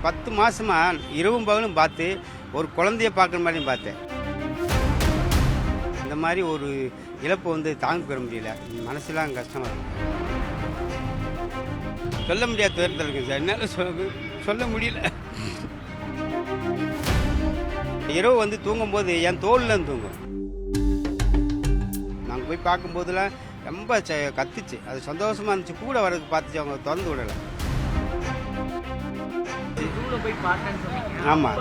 10 மாசமா இரவும் பகலும் பார்த்து ஒரு குழந்தைய பார்க்குற மாதிரி பார்த்தேன். இந்த மாதிரி ஒரு இழப்பு தாங்கிக்க முடியல. மனசுலாம் கஷ்டமா இருக்கு. சொல்ல முடியாத துயரத்தில் இருக்குங்க சார். என்னால் சொல்ல முடியல. இரவு தூங்கும்போது என் தோல்ல தூங்கும். நாங்கள் போய் பார்க்கும்போதெல்லாம் ரொம்ப கத்துச்சு. அது சந்தோஷமா இருந்துச்சு. கூட வரதுக்கு பார்த்துச்சு. அவங்க திறந்து விடலை. ஆமாம்.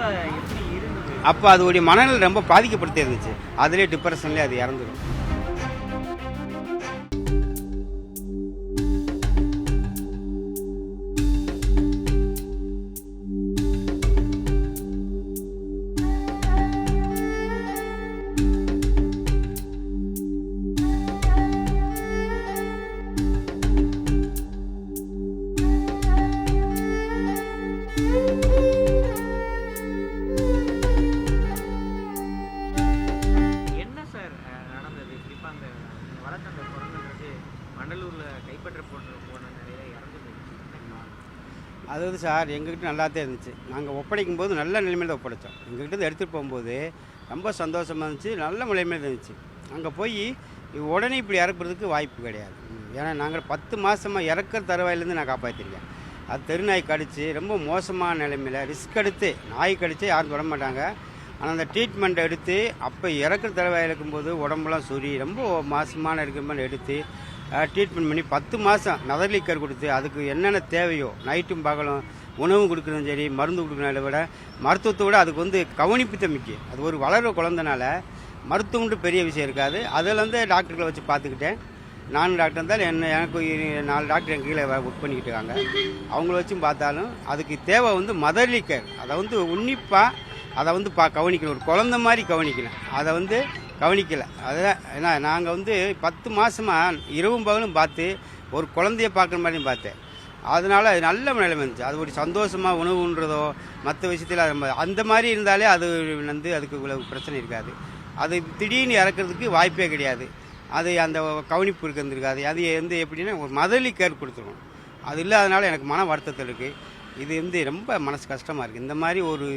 அப்போ அதோடைய மனநிலை ரொம்ப பாதிக்கப்படுத்தி இருந்துச்சு. அதுலேயே டிப்ரெஷன்லேயே அது இறந்துடும். அதாவது சார் எங்ககிட்ட நல்லாத்தான் இருந்துச்சு. நாங்கள் ஒப்படைக்கும் போது நல்ல நிலைமையில் தான் ஒப்படைச்சோம். எங்ககிட்ட எடுத்துகிட்டு போகும்போது ரொம்ப சந்தோஷமாக இருந்துச்சு. நல்ல நிலைமையில் இருந்துச்சு. அங்கே போய் உடனே இப்படி இறக்குறதுக்கு வாய்ப்பு கிடையாது. ஏன்னா நாங்கள் 10 மாதமாக இறக்குற தருவாயிலேருந்து நான் காப்பாற்றிருக்கேன். அது தெருநாய் கடிச்சு ரொம்ப மோசமான நிலைமையில் ரிஸ்க் எடுத்து நாய் கடிச்சு யாரும் தொட மாட்டாங்க. ஆனால் அந்த ட்ரீட்மெண்ட் எடுத்து அப்போ இறக்குற தருவாயில் இருக்கும்போது உடம்புலாம் சொறி ரொம்ப மோசமான இருக்கிற மாதிரி எடுத்து ட்ரீட்மெண்ட் பண்ணி 10 மாதம் நதர்லிக்கர் கொடுத்து அதுக்கு என்னென்ன தேவையோ நைட்டும் பகலும் உணவு கொடுக்குறதும் சரி மருந்து கொடுக்குறத விட மருத்துவத்தை விட அதுக்கு கவனிப்பு தம்பிக்கு அது ஒரு வளர குழந்தனால மருத்துவம்ட்டு பெரிய விஷயம் இருக்காது. அதில் டாக்டர்களை வச்சு பார்த்துக்கிட்டேன். நானும் டாக்டர் இருந்தாலும் எனக்கு 4 டாக்டர் என் கீழே ஒர்க் பண்ணிக்கிட்டு இருக்காங்க. அவங்கள வச்சும் பார்த்தாலும் அதுக்கு தேவை மதர்லிக்கர். அதை உன்னிப்பாக அதை கவனிக்கணும். ஒரு குழந்த மாதிரி கவனிக்கணும். அதை கவனிக்கலை. அதான் ஏன்னா நாங்கள் 10 மாதமாக இரவும் பகலும் பார்த்து ஒரு குழந்தைய பார்க்குற மாதிரி பார்த்தேன். அதனால் அது நல்ல நிலைமை இருந்துச்சு. அது ஒரு சந்தோஷமாக உணவுன்றதோ மற்ற விஷயத்தில் அந்த மாதிரி இருந்தாலே அது அதுக்கு இவ்வளவு பிரச்சனை இருக்காது. அது திடீர்னு இறக்கிறதுக்கு வாய்ப்பே கிடையாது. அது அந்த கவனிப்பு இருக்காது. அது எப்படின்னா ஒரு மதர்லி கேர் கொடுத்துருவோம். அது இல்லாதனால எனக்கு மன வருத்தத்தில் இருக்குது. இது ரொம்ப மனசு கஷ்டமாக இருக்குது. இந்த மாதிரி ஒரு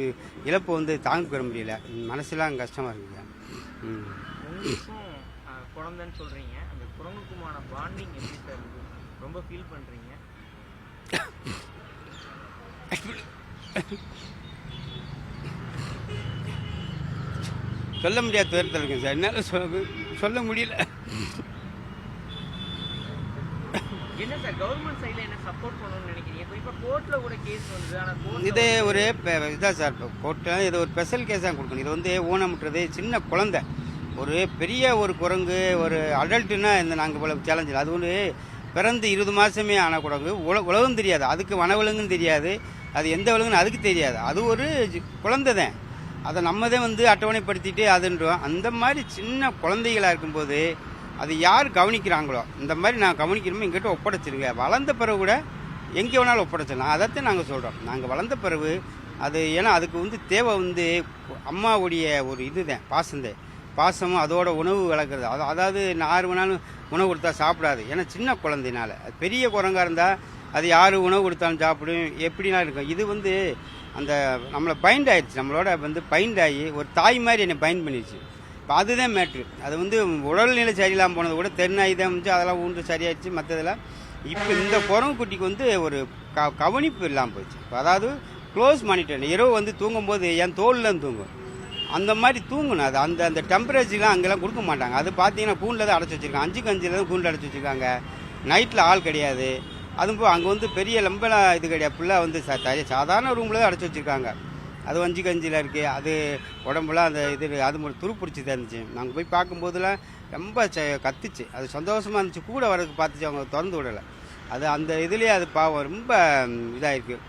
இழப்பு தாங்கிக்க முடியல. மனசுலாம் கஷ்டமாக இருக்குங்க. குழந்தைன்னு சொல்றீங்க. அந்த குரங்குக்குமான பாண்டிங் எப்படி சார் இருக்கு? ரொம்ப ஃபீல் பண்றீங்க? சொல்ல முடியாத துயரத்தில் இருக்குங்க சார். என்னால் சொல்ல முடியல. என்ன சார் கவர்மெண்ட் சைடில் என்ன சப்போர்ட் பண்ணணும்னு நினைக்கிறீங்க? இப்போ கோர்ட்டில் கூட கேஸ் வந்து ஆனால் இது ஒரு இதான் சார். கோர்ட்டில் இது ஒரு ஸ்பெஷல் கேஸாக கொடுக்கணும். இது ஊனமுட்டுறது சின்ன குழந்தை. ஒரு பெரிய ஒரு குரங்கு ஒரு அடல்ட்டுன்னா நாங்கள் இவ்வளோ சேலஞ்சில் அது பிறந்து 20 மாதமே ஆன குரங்கு உலகம் தெரியாது. அதுக்கு வனவிலங்குன்னு தெரியாது. அது எந்த விலங்குன்னு அதுக்கு தெரியாது. அது ஒரு குழந்தை தான். அதை நம்மதான் அட்டவணைப்படுத்திட்டு அதுன்றோம். அந்த மாதிரி சின்ன குழந்தைகளாக இருக்கும்போது அது யார் கவனிக்கிறாங்களோ இந்த மாதிரி நான் கவனிக்கணுமோ எங்கிட்ட ஒப்படைச்சிருங்க. வளர்ந்த பிறகு கூட எங்கே வேணாலும் ஒப்படைச்சிடலாம். அதைத்தான் நாங்கள் சொல்கிறோம். நாங்கள் வளர்ந்த பிறகு அது ஏன்னா அதுக்கு தேவை அம்மாவுடைய ஒரு இதுதான் பாசமும் அதோட உணவு வளர்க்குறது. அதாவது 6 வேணாலும் உணவு கொடுத்தா சாப்பிடாது. ஏன்னா சின்ன குழந்தைனால. அது பெரிய குரங்காக இருந்தால் அது யார் உணவு கொடுத்தாலும் சாப்பிடும். எப்படின்னா இருக்கும். இது அந்த நம்மளை பைண்ட் ஆயிடுச்சு. நம்மளோட பைண்ட் ஆகி ஒரு தாய் மாதிரி என்னை பைண்ட் பண்ணிடுச்சு. இப்போ அதுதான் மேட்ரு. அது உடல்நிலை சரியில்லாமல் போனது கூட தெருநாய் தான் அதெல்லாம் ஊன்று சரியாயிடுச்சு. மற்றதெல்லாம் இப்போ இந்த குரங்கு குட்டிக்கு ஒரு கவனிப்பு இல்லாமல் போயிடுச்சு. இப்போ அதாவது க்ளோஸ் மானிட்டர். இரவு தூங்கும்போது என் தோலில் தூங்கும். அந்த மாதிரி தூங்கணும். அது அந்த டெம்பரேச்சர்லாம் அங்கெல்லாம் கொடுக்க மாட்டாங்க. அது பார்த்தீங்கன்னா கூண்டில் தான் அடைச்சி வச்சுருக்காங்க. 5 தான் கூண்டில் அடைச்சி வச்சுருக்காங்க. நைட்டில் ஆள் கிடையாது. அதுவும் அங்கே பெரிய லம்பெல்லாம் இது கிடையாது. ஃபுல்லாக சாதாரண ரூமில் தான் அடைச்சி வச்சுருக்காங்க. அது 5 இருக்குது. அது உடம்புலாம் அந்த அது துரு பிடிச்சி தந்துச்சு. நாங்கள் போய் பார்க்கும்போதெல்லாம் ரொம்ப கத்துச்சு. அது சந்தோஷமாக இருந்துச்சு. கூட வரதுக்கு பார்த்துச்சு. அவங்க திறந்து விடலை. அது அந்த இதுலேயே அது பாவம் ரொம்ப இதாக இருக்குது.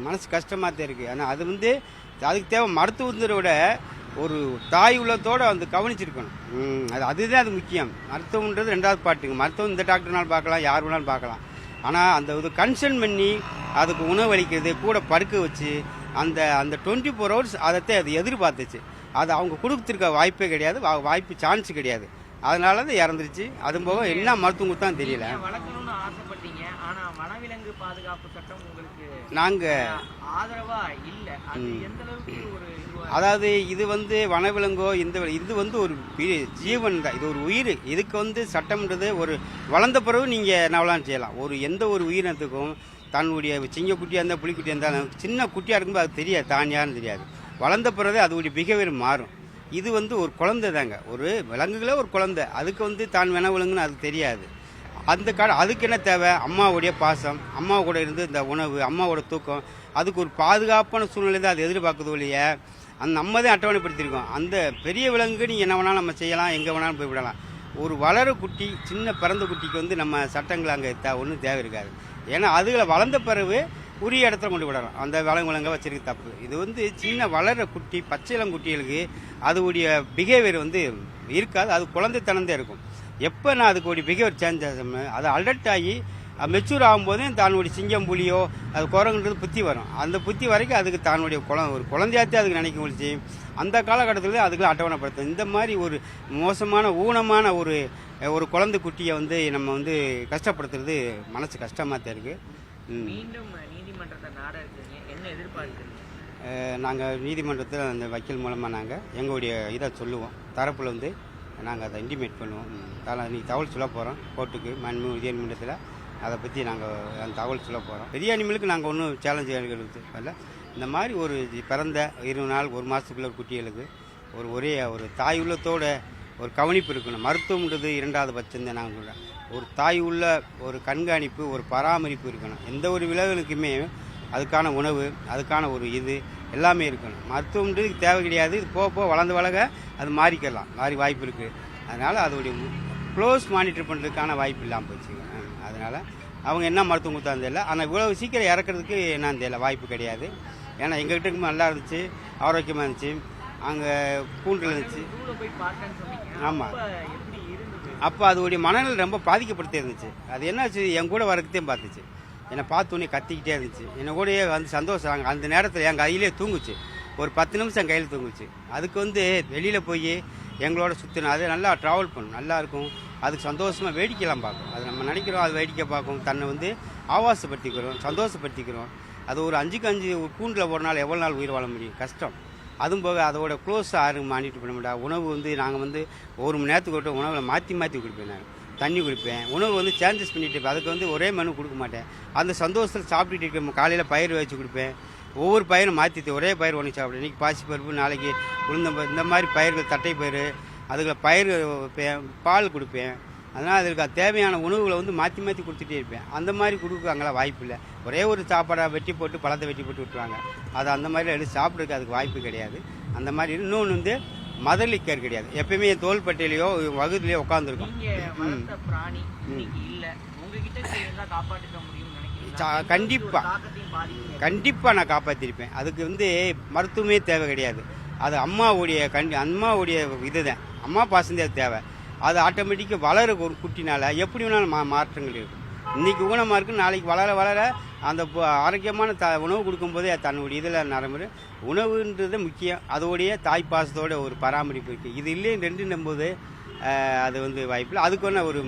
மனசு கஷ்டமாக தான் இருக்குது. ஆனால் அது அதுக்கு தேவை மருத்துவத்தை விட ஒரு தாய் உள்ளத்தோடு கவனிச்சிருக்கணும். அதுதான் அது முக்கியம். மருத்துவம்ன்றது 2வது பாட்டுங்க. மருத்துவம் இந்த டாக்டர்னாலும் பார்க்கலாம், யார் வேணாலும் பார்க்கலாம். ஆனால் அந்த கன்சர்ன் பண்ணி அதுக்கு உணவு அளிக்கிறது கூட படுக்க வச்சு அந்த 24 hours அதைத்தான் அது எதிர்பார்த்துச்சு. அது அவங்க கொடுத்துருக்க வாய்ப்பே கிடையாது. வாய்ப்பு சான்ஸ் கிடையாது. அதனால தான் இறந்துருச்சு. அது போக என்ன மருத்துவம் கொடுத்தான்னு தெரியல. வளர்க்கணும்னு ஆசைப்பட்டீங்க. ஆனால் வனவிலங்கு பாதுகாப்பு சட்டம் உங்களுக்கு நாங்கள் ஆதரவா இல்ல, அது எந்த அளவுக்கு ஒரு அதாவது இது வனவிலங்கோ இது ஒரு ஜீவன் தான், இது ஒரு உயிர். இதுக்கு சட்டம்ன்றது ஒரு வளர்ந்த பிறகு நீங்கள் என்னவெல்லாம் செய்யலாம். எந்த ஒரு உயிரினத்துக்கும் தன்னுடைய சிங்கக்குட்டியாக இருந்தால் புலிக்குட்டியாக இருந்தாலும் சின்ன குட்டியாக இருக்கும்போது அது தெரியாது, தான் யாருன்னு தெரியாது. வளர்ந்த பிறகு அதோடைய பிஹேவியர் மாறும். இது ஒரு குழந்தை தாங்க, ஒரு விலங்குகளே ஒரு குழந்தை. அதுக்கு தான் வினவிலங்குன்னு அது தெரியாது. அதுக்கு என்ன தேவை? அம்மாவுடைய பாசம், அம்மா கூட இருந்து இந்த உணவு, அம்மாவோட தூக்கம், அதுக்கு ஒரு பாதுகாப்பான சூழ்நிலை தான் அது எதிர்பார்க்குது ஒழிய நம்ம தான் அட்டவணைப்படுத்தியிருக்கோம். அந்த பெரிய விலங்குக்கு நீங்கள் என்ன வேணாலும் நம்ம செய்யலாம், எங்கே வேணாலும் போய் விடலாம். ஒரு வளர குட்டி, சின்ன பிறந்த குட்டிக்கு நம்ம சட்டங்கள் அங்கே ஒன்றும் தேவை இருக்காது. ஏன்னா அதுகளை வளர்ந்த பிறகு உரிய இடத்துல கொண்டு விடலாம். அந்த விலங்கை வச்சிருக்க தப்பு. இது சின்ன வளர குட்டி, பச்சை இளங்குட்டிகளுக்கு அதுடைய பிஹேவியர் இருக்காது. அது குழந்தைத்தனந்தே இருக்கும். எப்போ நான் அதுக்கு பிஹேவியர் சேஞ்ச் ஆகும், அது அலர்ட் ஆகி மெச்சூர் ஆகும்போதே தன்னுடைய சிங்கம் புலியோ அது குரங்குன்றது புத்தி வரும். அந்த புத்தி வரைக்கும் அதுக்கு தன்னுடைய ஒரு குழந்தையாத்தே அதுக்கு நினைக்க முடிச்சு அந்த காலகட்டத்தில் அதுக்கு அட்டவணைப்படுத்தும். இந்த மாதிரி ஒரு மோசமான ஊனமான ஒரு குழந்தை குட்டியை நம்ம கஷ்டப்படுத்துறது மனசு கஷ்டமாக தான் இருக்குது. மீண்டும் நீதிமன்றத்தை நாட இருக்கீங்க, என்ன எதிர்பார்க்குறீங்க? நாங்கள் நீதிமன்றத்தில் அந்த வக்கீல் மூலமாக நாங்கள் எங்களுடைய இதை சொல்லுவோம். தரப்பில் நாங்கள் அதை இன்டிமேட் பண்ணுவோம். இன்றைக்கி தகவல் சொல்ல போகிறோம் கோர்ட்டுக்கு, மாண்புமிகு உயர்நீதிமன்றத்தில். அதை பற்றி நாங்கள் அந்த தகவல் சொல்ல போகிறோம். பெரிய அனிமலுக்கு நாங்கள் ஒன்றும் சேலஞ்சு எடுக்கிறது இல்லை. இந்த மாதிரி ஒரு பிறந்த 20 நாள் 1 மாதத்துக்குள்ள குட்டிகளுக்கு ஒரே ஒரு தாய் உள்ளத்தோட ஒரு கவனிப்பு இருக்கணும். மருத்துவம்ன்றது 2வது பட்சம் தான். நாங்கள் சொல்கிறேன், ஒரு தாய் உள்ள ஒரு கண்காணிப்பு, ஒரு பராமரிப்பு இருக்கணும். எந்த ஒரு விலங்குகளுக்குமே அதுக்கான உணவு, அதுக்கான ஒரு எல்லாமே இருக்கணும். மருத்துவம்ன்றது தேவை கிடையாது. இது போக வளர்க அது மாறிக்கலாம், வாய்ப்பு இருக்குது. அதனால் அதோடைய க்ளோஸ் மானிட்டர் பண்ணுறதுக்கான வாய்ப்பு இல்லாமல் போச்சுங்க. அதனால் அவங்க என்ன மருத்துவம் கொடுத்தாலும் தெரியல. ஆனால் இவ்வளோ சீக்கிரம் இறக்குறதுக்கு என்னன்னு தெரியல, வாய்ப்பு கிடையாது. ஏன்னா எங்கள்கிட்ட நல்லா இருந்துச்சு, ஆரோக்கியமாக இருந்துச்சு, அங்கே கூண்டில் இருந்துச்சு. ஆமாம், அப்போ அதோடைய மனநிலை ரொம்ப பாதிக்கப்படுத்தே இருந்துச்சு. அது என்னாச்சு, என் கூட வரக்கத்தையும் பார்த்துச்சு. என்னை பார்த்தோன்னே கத்திக்கிட்டே இருந்துச்சு. என்னை கூடயே சந்தோஷம். அந்த நேரத்தில் என் கையிலே தூங்குச்சு. ஒரு 10 நிமிஷம் என் கையில் தூங்குச்சு. அதுக்கு வெளியில் போய் எங்களோட சுற்றினா அது நல்லா ட்ராவல் பண்ணும், நல்லாயிருக்கும். அதுக்கு சந்தோஷமாக வேடிக்கைலாம் பார்க்கும். அது நம்ம நினைக்கிறோம், அது வேடிக்கை பார்க்கும். தன்னை ஆவாசப்படுத்திக்கிறோம், சந்தோஷப்படுத்திக்கிறோம். அது ஒரு 5க்கு 5 ஒரு கூண்டில் ஒரு நாள் எவ்வளோ நாள் உயிர் வாழ முடியும்? கஷ்டம். அதுவும் போக அதோட க்ளோஸாக யாரும் மானிட்டர் பண்ண முடியாது. உணவு நாங்கள் 1 மணி நேரத்துக்கு உணவில் மாற்றி குடிப்பேன். நான் தண்ணி குடிப்பேன். உணவு சேஞ்சஸ் பண்ணிட்டு இருப்பேன். அதுக்கு ஒரே மெனு கொடுக்க மாட்டேன். அந்த சந்தோஷத்தில் சாப்பிட்டுட்டு இருக்கேன். காலையில் பயிர் வச்சு கொடுப்பேன். ஒவ்வொரு பயிரும் மாற்றி ஒரே பயிர் ஒன்று சாப்பிடுவேன். இன்றைக்கி பாசிப்பருப்பு, நாளைக்கு உளுந்தம்பருப்பு, இந்த மாதிரி பயிர்கள், தட்டை பயிர், அதுக்கு பயிர் வைப்பேன், பால் கொடுப்பேன். அதனால் அதுக்கு தேவையான உணவுகளை மாற்றி கொடுத்துட்டே இருப்பேன். அந்த மாதிரி கொடுக்க அங்கெல்லாம் வாய்ப்பு இல்லை. ஒரே ஒரு சாப்பாடை வெட்டி போட்டு பழத்தை வெட்டி போட்டு விட்டுருவாங்க. அது அந்த மாதிரி எடுத்து சாப்பிட்றதுக்கு அதுக்கு வாய்ப்பு கிடையாது. அந்த மாதிரி இன்னொன்று மதர் லிக்கர் கிடையாது. எப்பயுமே என் தோள்பட்டையிலையோ வகுதிலையோ உட்காந்துருக்கும். கண்டிப்பாக நான் காப்பாற்றிருப்பேன். அதுக்கு மருத்துவமே தேவை கிடையாது. அது அம்மாவுடைய இதுதான், அம்மா பாசந்தே தேவை. அது ஆட்டோமேட்டிக்காக வளர ஒரு குட்டினால எப்படி வேணாலும் மாற்றங்கள் இருக்கும். இன்றைக்கி ஊனமாக இருக்குது, நாளைக்கு வளர அந்த ஆரோக்கியமான உணவு கொடுக்கும்போதே தன்னுடைய இதில் நரம்பு உணவுன்றது முக்கியம். அதோடைய தாய்ப்பாசத்தோட ஒரு பராமரிப்பு இருக்குது. இது இல்லைன்னு 2 அது வாய்ப்பில்லை. அதுக்கு ஒரு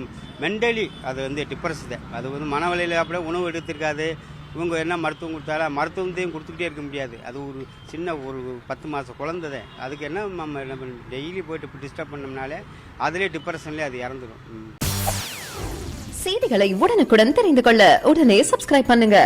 மென்டலி அது டிப்ரெஸ் தான். அது மனவலையில் அப்படியே உணவு எடுத்திருக்காது. இவங்க என்ன மருத்துவம் கொடுத்தாலும் மருத்துவத்தையும் கொடுத்துக்கிட்டே இருக்க முடியாது. அது ஒரு சின்ன ஒரு 10 மாத குழந்தை தான். அதுக்கு நம்ம டெய்லி போய்ட்டு டிஸ்டர்ப் பண்ணோம்னாலே அதிலே டிப்ரெஷன்லேயே அது இறந்துடும். செய்திகளை உடனுக்குடன் தெரிந்து கொள்ள உடனே சப்ஸ்கிரைப் பண்ணுங்க.